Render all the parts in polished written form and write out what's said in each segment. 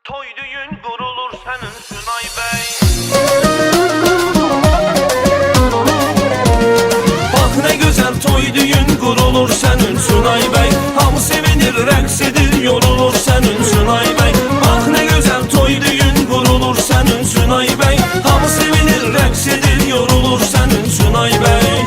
Toy düğün kurulur senin Sunay Bey. Bak ne güzel toy düğün kurulur senin Sunay Bey. Hamı sevinir, rəqs edir, yorulur senin Sunay Bey. Bak ne güzel toy düğün kurulur senin Sunay Bey. Hamı sevinir, rəqs edir, yorulur senin Sunay Bey.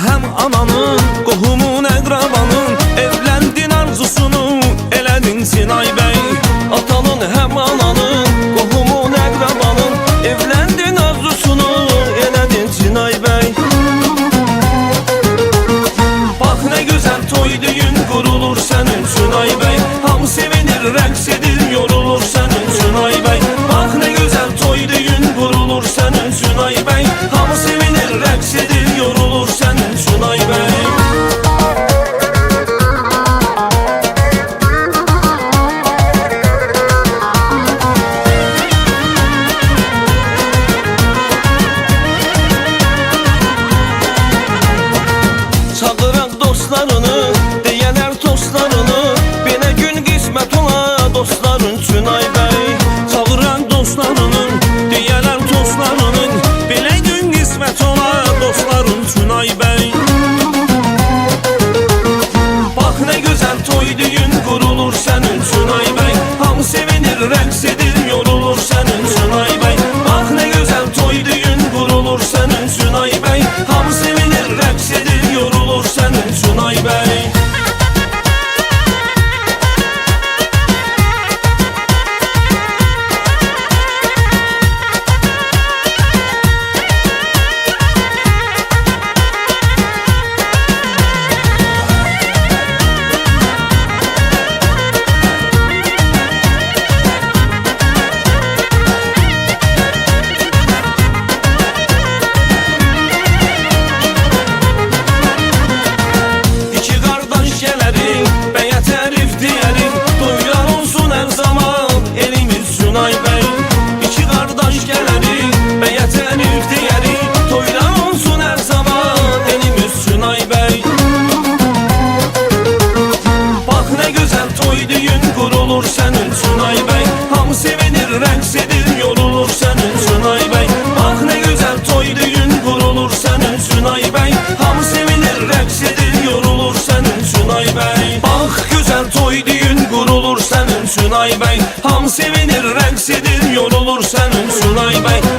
Hem ananın, qohumun, əqrabanın evləndin arzusunu elədin Sinay Bey. Atanın hem ananın, qohumun, əqrabanın evləndin arzusunu elədin Sinay Bey. Bak ne güzel toy düğün kurulur senin Sunay Bey. Hamı sevinir, rəqs edir, yorulur senin Sunay Bey. Bak ne güzel toy düğün kurulur senin Sunay Bey. Hamı sevinir, rəqs edir, yorulur senin Sunay Bey. Çağıran dostlarını, deyələr tostlarını, belə gün qismət ola dostların Sunay Bey. Çağıran dostlarının, deyələr tostlarının, belə gün qismət ola dostların Sunay Bey. Bak ne güzel toy düğün kurulur senin Sunay Bey. Hamı sevinir, rəqs edir, yorulur senin Sunay Bey. Bak ne güzel toy düğün kurulur senin Sunay Bey. Hamı sevinir, rəqs edir, yorulur senin Sunay Bey. Sunay Bey, iki qardaş gələrik, bəyə tərif deyərik, toylar olsun hər zaman elimiz Sunay Bey. Bak ne güzel toy düğün kurulur senin Sunay Bey. Hamı sevinir, rəqs edir, yorulur senin Sunay Bey. Bak ne güzel toy düğün kurulur senin Sunay Bey. Hamı sevinir, rəqs edir, yorulur senin Sunay Bey. Bak güzel toy düğün kurulur senin Sunay Bey. Hamı sevinir, rəqs edir, yorulur senin Sunay Bey.